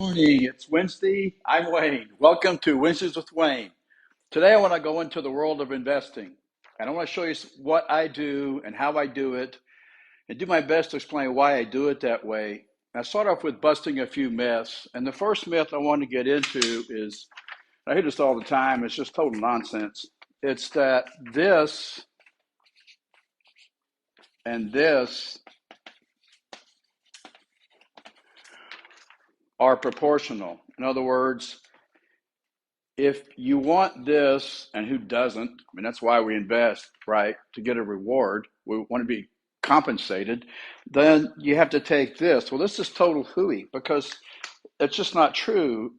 Morning. It's Wednesday. I'm Wayne. Welcome to Wednesdays with Wayne. Today I want to go into the world of investing, and I want to show you what I do and how I do it, and do my best to explain why I do it that way. I start off with busting a few myths, and the first myth I want to get into is, I hear this all the time, it's just total nonsense. It's that this and this are proportional. In other words, if you want this, and who doesn't? I mean, that's why we invest, right? To get a reward. We want to be compensated. Then you have to take this. Well, this is total hooey because it's just not true.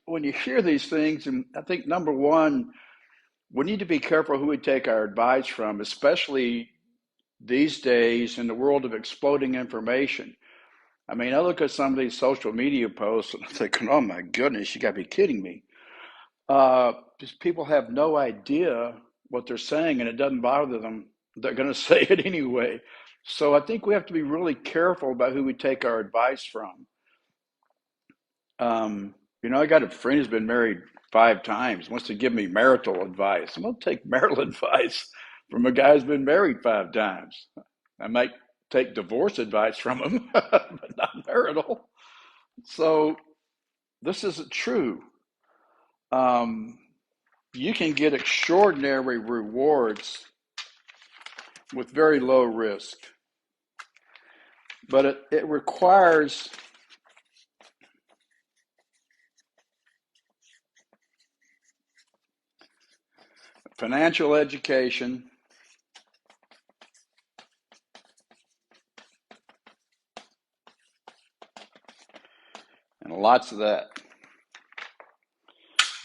When you hear these things, and I think number one, we need to be careful who we take our advice from, especially these days in the world of exploding information. I mean, I look at some of these social media posts and I'm thinking, oh my goodness, you got to be kidding me. Just people have no idea what they're saying, and it doesn't bother them. They're going to say it anyway. So I think we have to be really careful about who we take our advice from. I got a friend who's been married 5 times, wants to give me marital advice. I'm going to take marital advice from a guy who's been married 5 times. I might take divorce advice from him, but not marital. So this isn't true. Um, you can get extraordinary rewards with very low risk, but it requires financial education and lots of that.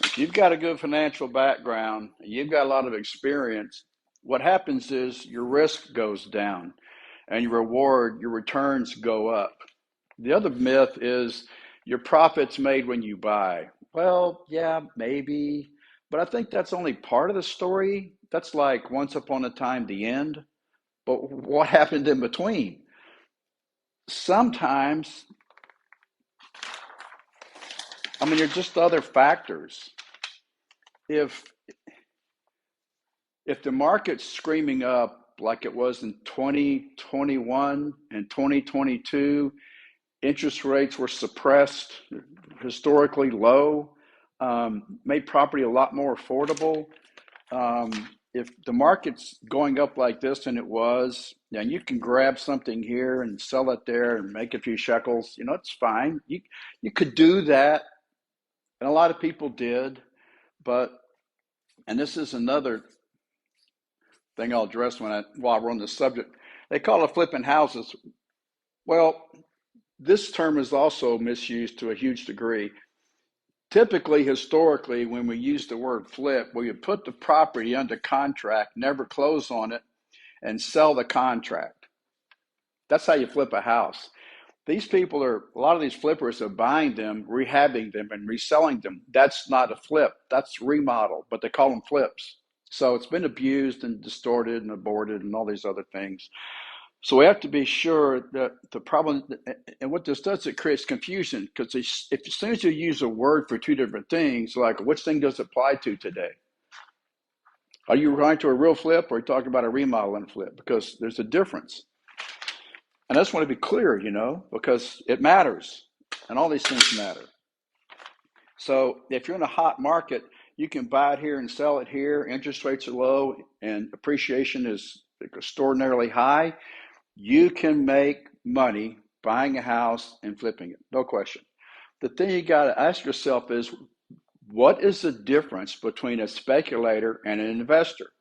If you've got a good financial background, you've got a lot of experience, what happens is your risk goes down and your returns go up. The other myth is your profits made when you buy. Well, yeah, maybe, but I think that's only part of the story. That's like once upon a time, the end. But what happened in between? Sometimes, I mean, there's just other factors. If if the market's screaming up like it was in 2021 and 2022, interest rates were suppressed, historically low, made property a lot more affordable. If the market's going up like this, and it was, and you can grab something here and sell it there and make a few shekels, it's fine. You could do that, and a lot of people did, but and this is another thing I'll address while we're on the subject. They call it flipping houses. Well, this term is also misused to a huge degree. Typically, historically, when we use the word flip, we would put the property under contract, never close on it, and sell the contract. That's how you flip a house. A lot of these flippers are buying them, rehabbing them, and reselling them. That's not a flip. That's remodel, but they call them flips. So it's been abused and distorted and aborted and all these other things. So we have to be sure that the problem, and what this does, it creates confusion because if as soon as you use a word for two different things, like which thing does it apply to today? Are you referring to a real flip or are you talking about a remodel and flip? Because there's a difference. And I just want to be clear, because it matters and all these things matter. So if you're in a hot market, you can buy it here and sell it here. Interest rates are low and appreciation is extraordinarily high. You can make money buying a house and flipping it, no question. The thing you got to ask yourself is, what is the difference between a speculator and an investor?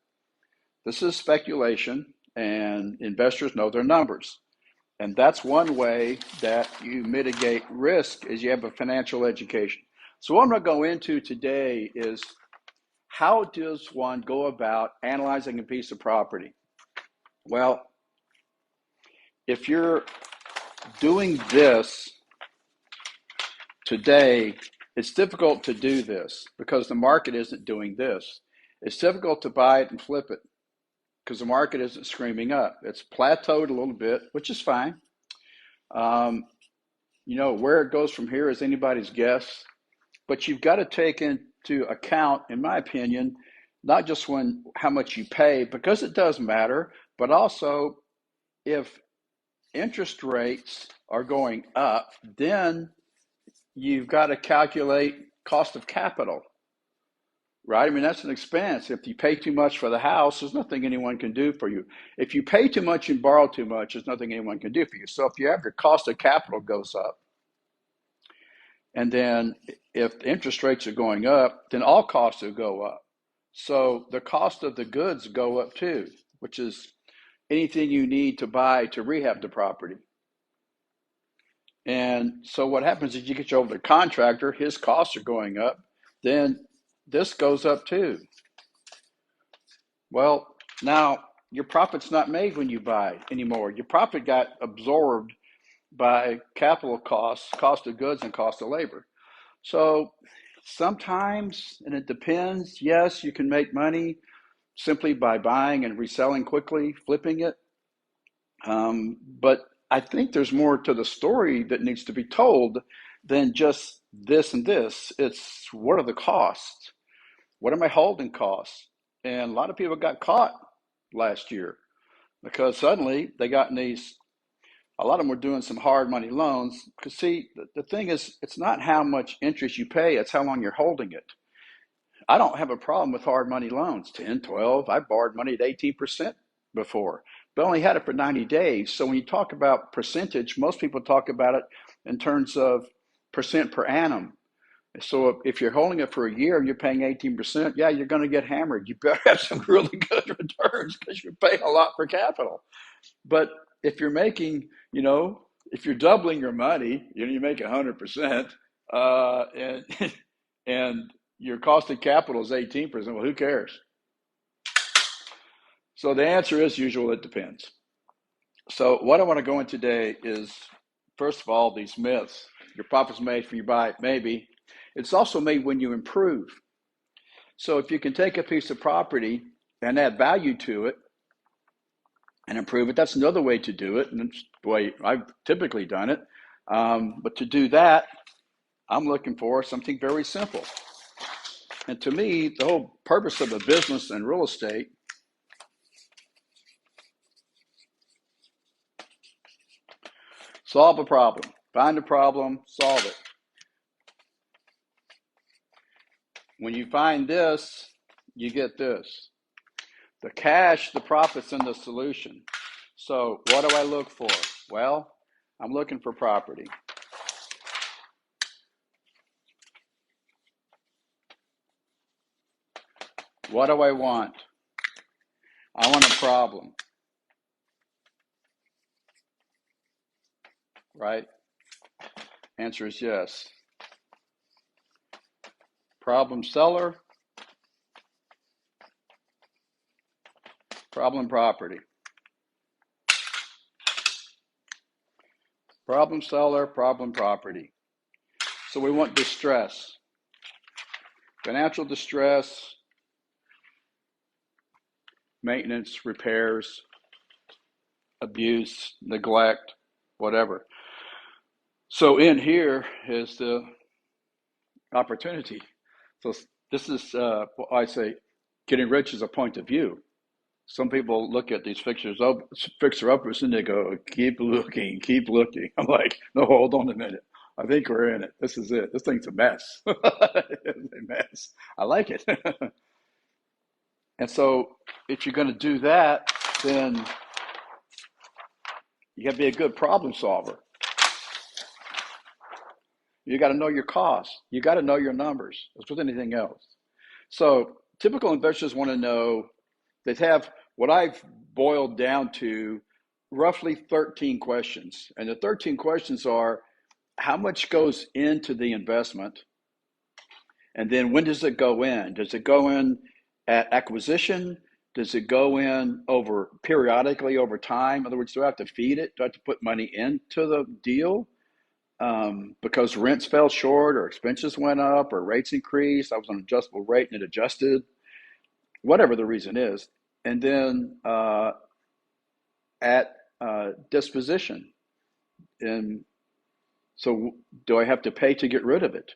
This is speculation, and investors know their numbers. And that's one way that you mitigate risk is you have a financial education. So what I'm going to go into today is, how does one go about analyzing a piece of property? Well, if you're doing this today, it's difficult to do this because the market isn't doing this. It's difficult to buy it and flip it because the market isn't screaming up. It's plateaued a little bit, which is fine. Um, Where it goes from here is anybody's guess, but you've got to take into account, in my opinion, not just how much you pay, because it does matter, but also if interest rates are going up, then you've got to calculate cost of capital, right? I mean, that's an expense. If you pay too much for the house, there's nothing anyone can do for you. If you pay too much and borrow too much, there's nothing anyone can do for you. So if you have your cost of capital goes up, and then if the interest rates are going up, then all costs will go up. So the cost of the goods go up too, which is anything you need to buy to rehab the property. And so what happens is you get you over the contractor, his costs are going up, then this goes up too. Well, now your profit's not made when you buy anymore. Your profit got absorbed by capital costs, cost of goods, and cost of labor. So sometimes, and it depends, yes, you can make money simply by buying and reselling quickly, flipping it. But I think there's more to the story that needs to be told than just this and this. It's what are the costs? What are my holding costs? And a lot of people got caught last year because suddenly they got in these, a lot of them were doing some hard money loans. Because, see, the thing is, it's not how much interest you pay, it's how long you're holding it. I don't have a problem with hard money loans, 10, 12. I borrowed money at 18% before, but only had it for 90 days. So when you talk about percentage, most people talk about it in terms of percent per annum. So if you're holding it for a year and you're paying 18%, yeah, you're going to get hammered. You better have some really good returns because you're paying a lot for capital. But if you're making, if you're doubling your money, you make 100%, and and your cost of capital is 18%. Well, who cares? So the answer is usual. It depends. So what I want to go in today is, first of all, these myths. Your profit's made when you buy it, maybe. It's also made when you improve. So if you can take a piece of property and add value to it and improve it, that's another way to do it. And it's the way I've typically done it. But to do that, I'm looking for something very simple. And to me, the whole purpose of a business and real estate solve a problem. Find a problem, solve it. When you find this, you get this. The cash, the profits, and the solution. So what do I look for? Well, I'm looking for property. What do I want? I want a problem. Right? Answer is yes. Problem seller, problem property. Problem seller, problem property. So we want distress. Financial distress, maintenance, repairs, abuse, neglect, whatever. So in here is the opportunity. So this is what I say, getting rich is a point of view. Some people look at these fixer-uppers and they go, keep looking, keep looking. I'm like, no, hold on a minute. I think we're in it. This is it. This thing's a mess. It's a mess. I like it. And so if you're going to do that, then you got to be a good problem solver. You got to know your costs. You got to know your numbers, as with anything else. So typical investors want to know, they have what I've boiled down to roughly 13 questions. And the 13 questions are, how much goes into the investment? And then when does it go in? Does it go in at acquisition? Does it go in over periodically over time? In other words, do I have to feed it? Do I have to put money into the deal? Because rents fell short or expenses went up or rates increased. I was on an adjustable rate and it adjusted, whatever the reason is. And then at disposition. And So do I have to pay to get rid of it?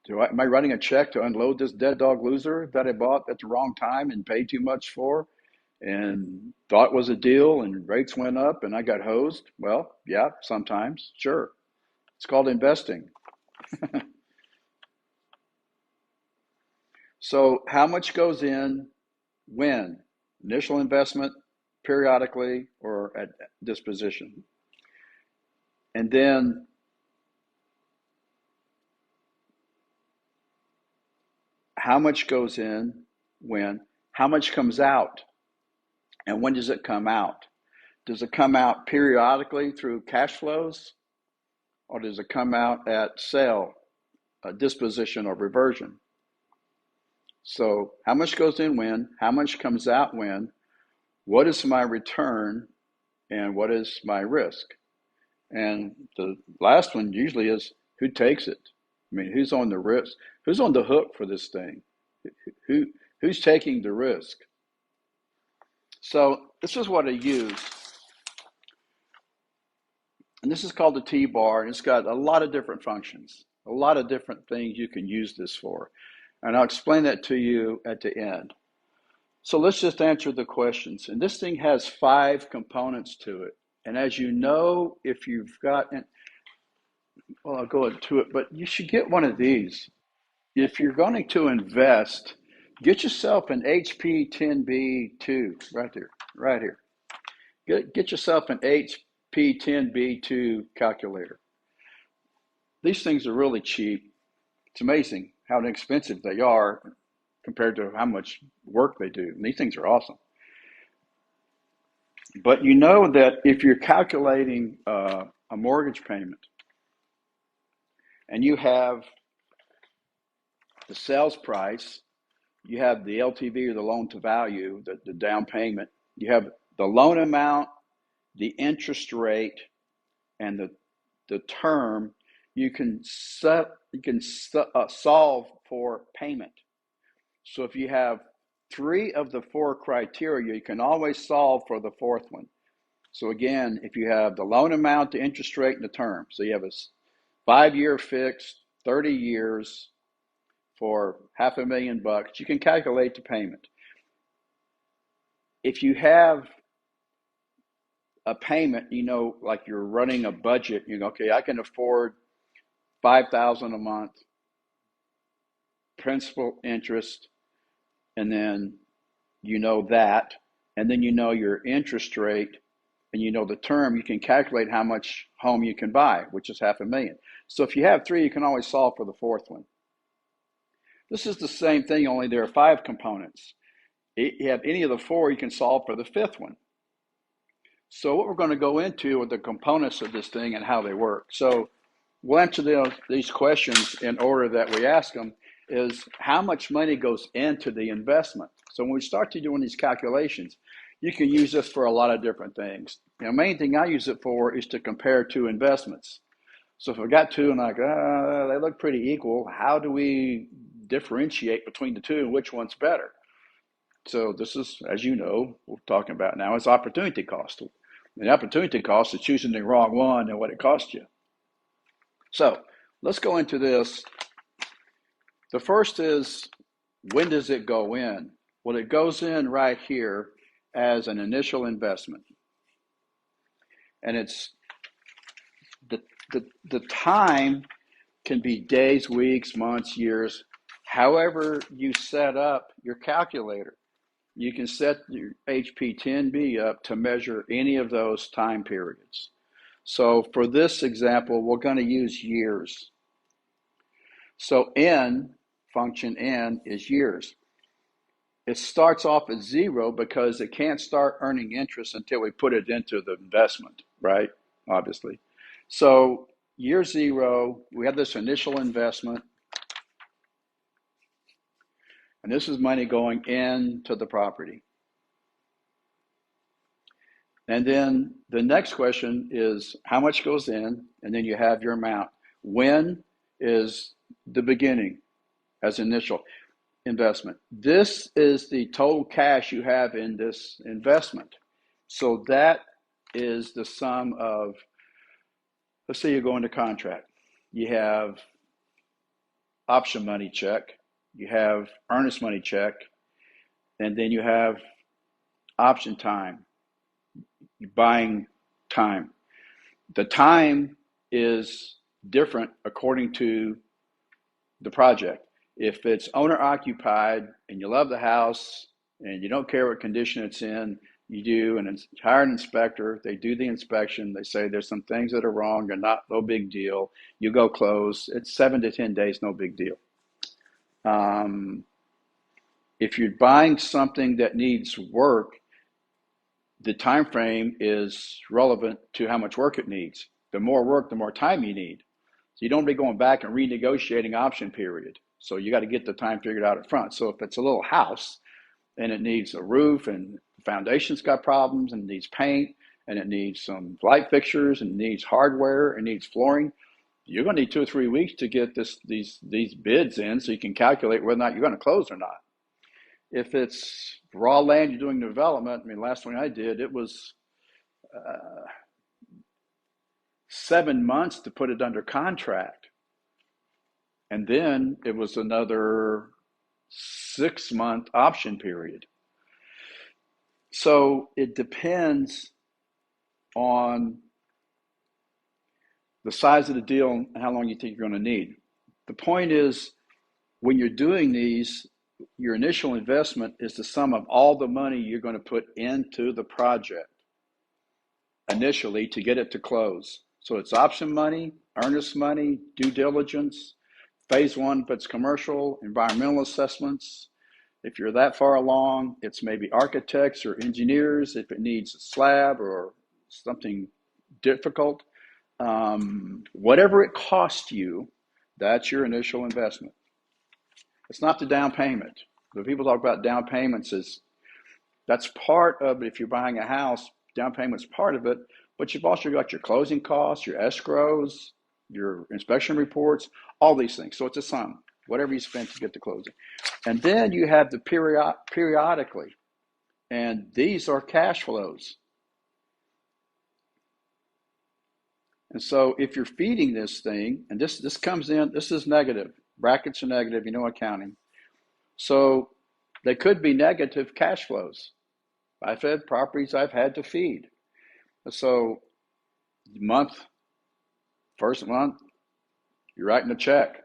Am I writing a check to unload this dead dog loser that I bought at the wrong time and paid too much for and thought was a deal and rates went up and I got hosed? Well, yeah, sometimes, sure. It's called investing. So how much goes in when? Initial investment, periodically, or at disposition? And then how much goes in when? How much comes out? And when does it come out? Does it come out periodically through cash flows? Or does it come out at sale, disposition, or reversion? So how much goes in when? How much comes out when? What is my return? And what is my risk? And the last one usually is who takes it? I mean, who's on the risk? Who's on the hook for this thing? Who who's taking the risk? So this is what I use, and this is called the T-bar, and it's got a lot of different functions, a lot of different things you can use this for, and I'll explain that to you at the end. So let's just answer the questions, and this thing has 5 components to it, and as you know, if you've got, well, I'll go into it, but you should get one of these. If you're going to invest, get yourself an HP 10B2 right there, right here. Get yourself an HP 10B2 calculator. These things are really cheap. It's amazing how inexpensive they are compared to how much work they do. And these things are awesome. But you know that if you're calculating a mortgage payment and you have the sales price, you have the LTV or the loan to value, the down payment, you have the loan amount, the interest rate, and the term, you can solve for payment. So if you have 3 of the 4 criteria, you can always solve for the 4th one. So again, if you have the loan amount, the interest rate, and the term, so you have a 5-year fixed, 30 years for $500,000, you can calculate the payment. If you have a payment, you know, like you're running a budget, you know, okay, I can afford $5,000 a month, principal, interest, and then you know that, and then you know your interest rate, and you know the term, you can calculate how much home you can buy, which is $500,000. So if you have 3, you can always solve for the 4th one. This is the same thing, only there are 5 components. If you have any of the 4, you can solve for the 5th one. So what we're going to go into are the components of this thing and how they work. So we'll answer these questions in order that we ask them. Is how much money goes into the investment? So when we start to doing these calculations, you can use this for a lot of different things. The main thing I use it for is to compare 2 investments. So if I got 2 and they look pretty equal, how do we differentiate between the 2 and which one's better? So this is, as you know, we're talking about now is opportunity cost. The opportunity cost is choosing the wrong one and what it costs you. So let's go into this. The first is, when does it go in? Well, it goes in right here as an initial investment. And it's the time can be days, weeks, months, years, however you set up your calculator. You can set your HP 10B up to measure any of those time periods. So for this example, we're going to use years. So N, function N, is years. It starts off at 0 because it can't start earning interest until we put it into the investment, right? Obviously. So year 0, we have this initial investment. And this is money going into the property. And then the next question is how much goes in, and then you have your amount. When is the beginning as initial investment. This is the total cash you have in this investment. So that is the sum of, let's say you go into contract. you have option money check, you have earnest money check, and then you have option time, you're buying time. The time is different according to the project. If it's owner occupied and you love the house and you don't care what condition it's in, you do and hire an inspector. They do the inspection. They say there's some things that are wrong. They're not, no big deal. You go close. It's 7 to 10 days, no big deal. If you're buying something that needs work, the time frame is relevant to how much work it needs. The more work, the more time you need. So you don't be going back and renegotiating option period. So you got to get the time figured out up front. So if it's a little house and it needs a roof and the foundation's got problems and it needs paint and it needs some light fixtures and it needs hardware and needs flooring, you're going to need 2 or 3 weeks to get these bids in so you can calculate whether or not you're going to close or not. If it's raw land, you're doing development. I mean, last one I did, it was 7 months to put it under contract. And then it was another 6-month option period. So it depends on the size of the deal and how long you think you're going to need. The point is, when you're doing these, your initial investment is the sum of all the money you're going to put into the project initially to get it to close. So it's option money, earnest money, due diligence, phase one if it's commercial, environmental assessments. If you're that far along, it's maybe architects or engineers if it needs a slab or something difficult. Whatever it costs you, that's your initial investment. It's not the down payment. When people talk about down payments, that's part of it. If you're buying a house, down payment's part of it, but you've also got your closing costs, your escrows, your inspection reports, all these things. So it's a sum, whatever you spend to get to closing. And then you have the periodically, and these are cash flows. And so if you're feeding this thing, and this comes in, this is negative. Brackets are negative, you know accounting. So they could be negative cash flows. I've had properties I've had to feed. So first month, you're writing a check.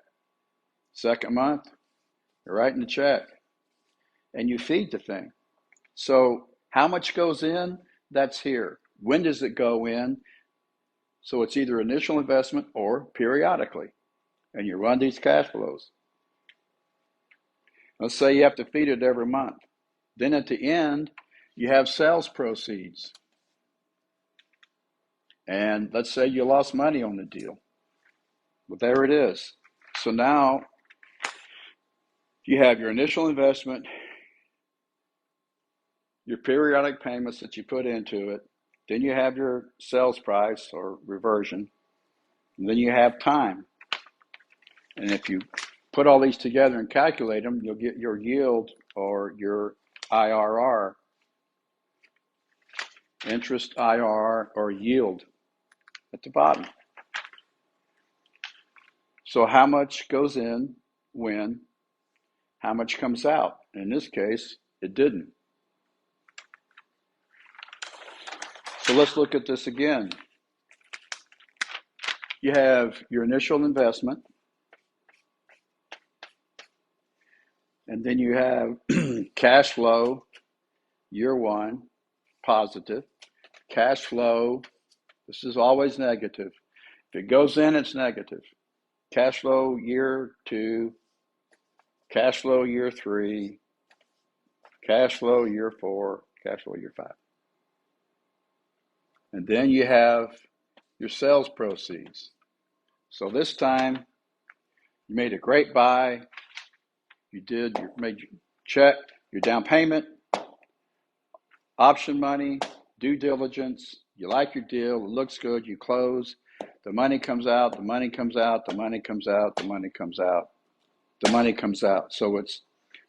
Second month, you're writing a check. And you feed the thing. So how much goes in? That's here. When does it go in? So it's either initial investment or periodically. And you run these cash flows. Let's say you have to feed it every month. Then at the end, you have sales proceeds. And let's say you lost money on the deal. Well, there it is. So now you have your initial investment, your periodic payments that you put into it. Then you have your sales price or reversion. And then you have time. And if you put all these together and calculate them, you'll get your yield or your IRR, interest IRR or yield at the bottom. So how much goes in when, how much comes out? In this case, it didn't. So let's look at this again. You have your initial investment, and then you have cash flow, year one, positive. Cash flow, this is always negative. If it goes in, it's negative. Cash flow, year two. Cash flow, year three. Cash flow, year four. Cash flow, year five. And then you have your sales proceeds. So this time, you made a great buy. You made your check, your down payment, option money, due diligence. You like your deal, it looks good, you close. The money comes out, the money comes out, the money comes out, the money comes out, the money comes out. So it's,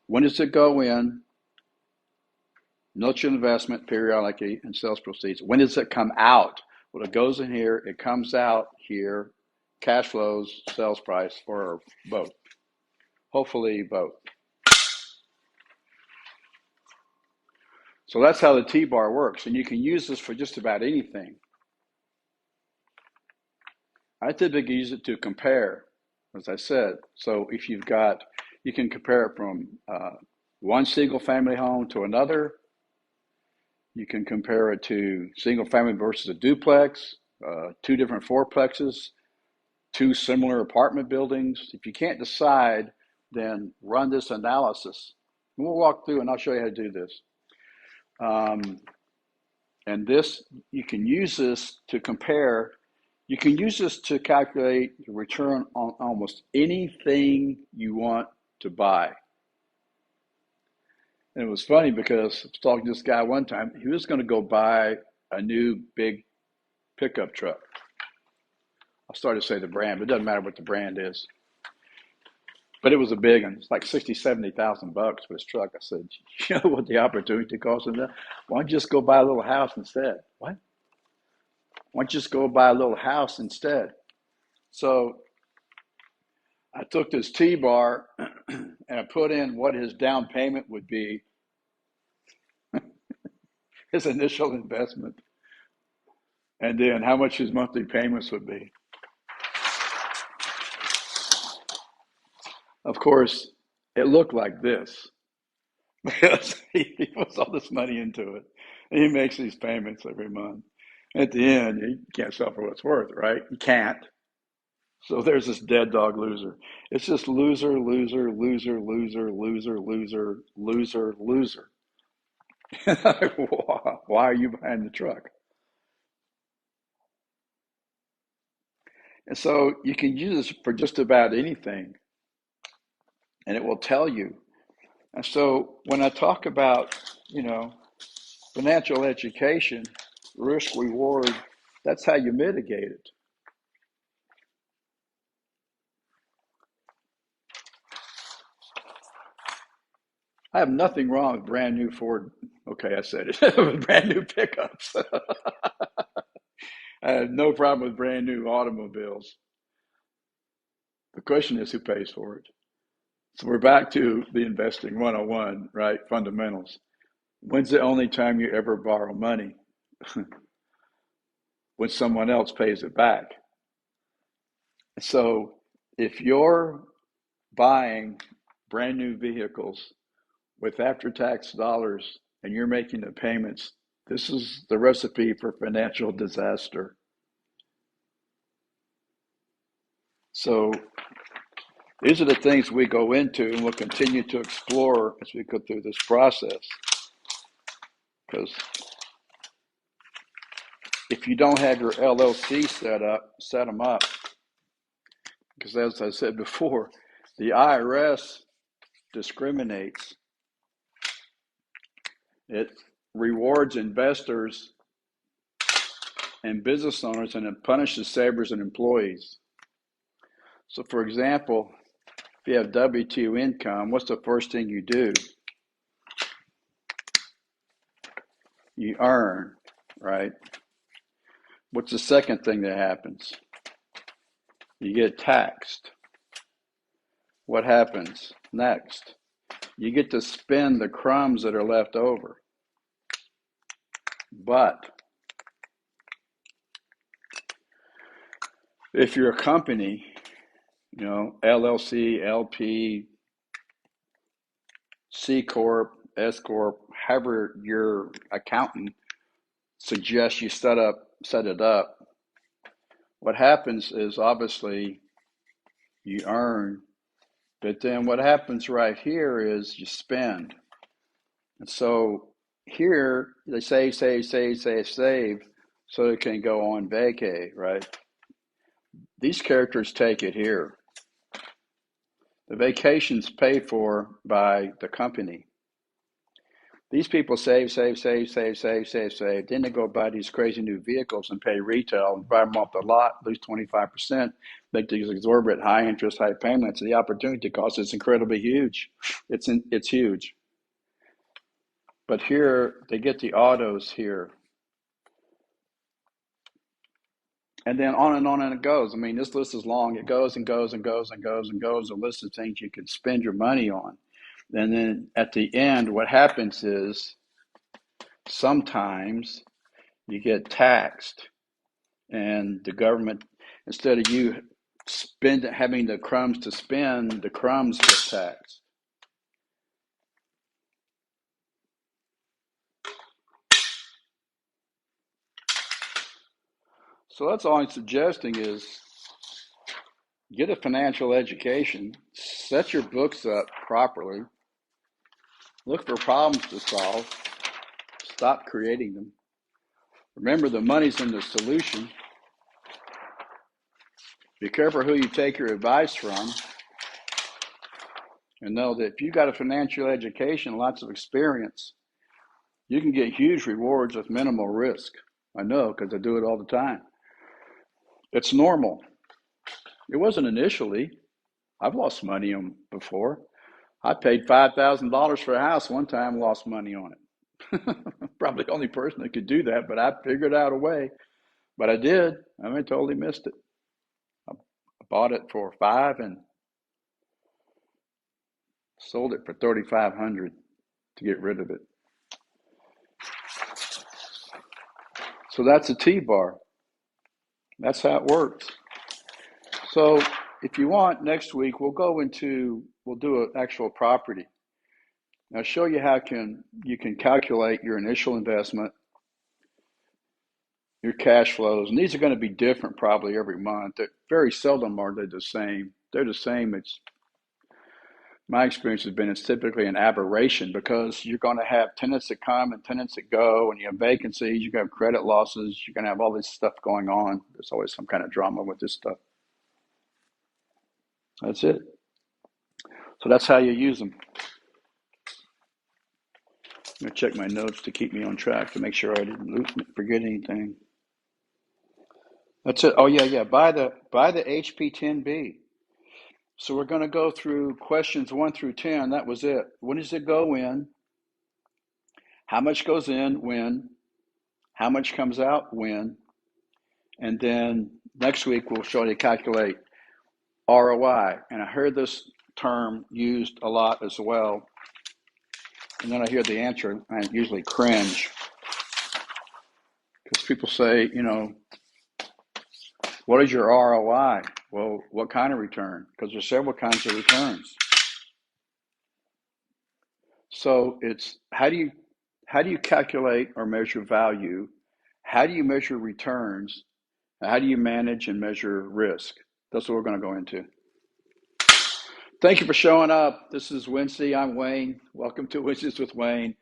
when does it go in? Note your investment periodically and sales proceeds. When does it come out? Well, it goes in here, it comes out here, cash flows, sales price, or both. Hopefully both. So that's how the T-bar works. And you can use this for just about anything. I typically use it to compare, as I said. So if you've got, you can compare it from one single family home to another. You can compare it to single family versus a duplex, two different fourplexes, two similar apartment buildings. If you can't decide, then run this analysis. And we'll walk through and I'll show you how to do this. And this, you can use this to compare. You can use this to calculate the return on almost anything you want to buy. And it was funny because I was talking to this guy one time. He was going to go buy a new big pickup truck. I'll start to say the brand, but it doesn't matter what the brand is. But it was a big one. It's like $60,000-$70,000 for this truck. I said, you know what the opportunity cost of that? Why don't you just go buy a little house instead? What? Why don't you just go buy a little house instead? So I took this T-bar and I put in what his down payment would be, his initial investment, and then how much his monthly payments would be. Of course, it looked like this because he puts all this money into it and he makes these payments every month. At the end, you can't sell for what it's worth, right? You can't. So there's this dead dog loser. It's just loser, loser, loser, loser, loser, loser, loser, loser. Why are you buying the truck? And so you can use this for just about anything, and it will tell you. And so when I talk about, financial education, risk reward, that's how you mitigate it. I have nothing wrong with brand new Ford. Okay, I said it. With brand new pickups. I have no problem with brand new automobiles. The question is who pays for it. So we're back to the investing 101, right? Fundamentals. When's the only time you ever borrow money? When someone else pays it back. So if you're buying brand new vehicles with after-tax dollars and you're making the payments, this is the recipe for financial disaster. So these are the things we go into and we'll continue to explore as we go through this process. Because if you don't have your LLC set them up. Because as I said before, the IRS discriminates. It rewards investors and business owners and it punishes savers and employees. So for example, if you have W-2 income, what's the first thing you do? You earn, right? What's the second thing that happens? You get taxed. What happens next? You get to spend the crumbs that are left over. But if you're a company, LLC, LP, C Corp, S Corp, however your accountant suggests you set it up, what happens is obviously you earn, but then what happens right here is you spend. And so here they save, so they can go on vacay, right? These characters take it here. The vacation's paid for by the company. These people save. Then they go buy these crazy new vehicles and pay retail and buy them off the lot, lose 25%, make these exorbitant high interest, high payments. The opportunity cost is incredibly huge. It's huge. But here, they get the autos here. And then on and on and it goes. I mean, this list is long. It goes and goes and goes and goes and goes. A list of things you can spend your money on. And then at the end, what happens is sometimes you get taxed, and the government, instead of you having the crumbs to spend, the crumbs get taxed. So that's all I'm suggesting is get a financial education, set your books up properly, look for problems to solve, stop creating them. Remember, the money's in the solution. Be careful who you take your advice from, and know that if you got a financial education, lots of experience, you can get huge rewards with minimal risk. I know because I do it all the time. It's normal. It wasn't initially. I've lost money on before. I paid $5,000 for a house one time, lost money on it. Probably the only person that could do that, but I figured out a way. But I did. I mean, totally missed it. I bought it for $5,000 and sold it for $3,500 to get rid of it. So that's a T-bar. That's how it works. So if you want, next week we'll do an actual property. I'll show you how you can calculate your initial investment, your cash flows, and these are going to be different probably every month. Very seldom are they the same. They're the same. My experience has been it's typically an aberration because you're going to have tenants that come and tenants that go, and you have vacancies, you're going to have credit losses, you're going to have all this stuff going on. There's always some kind of drama with this stuff. That's it. So that's how you use them. I'm going to check my notes to keep me on track to make sure I didn't forget anything. That's it. Oh yeah. Buy the HP10B. So we're going to go through questions 1 through 10. That was it. When does it go in? How much goes in? When? How much comes out? When? And then next week we'll show you to calculate ROI. And I heard this term used a lot as well. And then I hear the answer, I usually cringe. Because people say, what is your ROI? Well, what kind of return? Because there's several kinds of returns. So it's how do you calculate or measure value? How do you measure returns? How do you manage and measure risk? That's what we're going to go into. Thank you for showing up. This is Wednesday. I'm Wayne. Welcome to Wednesdays with Wayne.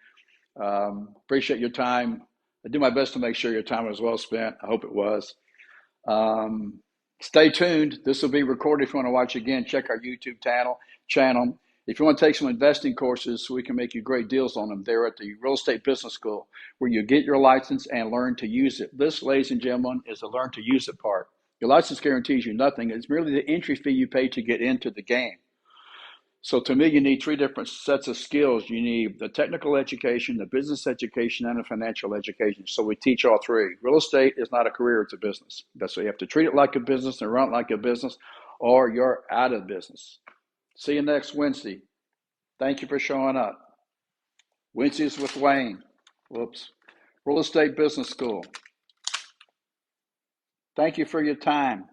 Appreciate your time. I do my best to make sure your time was well spent. I hope it was. Stay tuned. This will be recorded. If you want to watch again, check our YouTube channel. If you want to take some investing courses so we can make you great deals on them, they're at the Real Estate Business School, where you get your license and learn to use it. This, ladies and gentlemen, is the learn to use it part. Your license guarantees you nothing. It's merely the entry fee you pay to get into the game. So to me, you need 3 different sets of skills. You need the technical education, the business education, and the financial education. So we teach all 3. Real estate is not a career, it's a business. That's why you have to treat it like a business and run it like a business, or you're out of business. See you next Wednesday. Thank you for showing up. Wednesdays with Wayne. Real Estate Business School. Thank you for your time.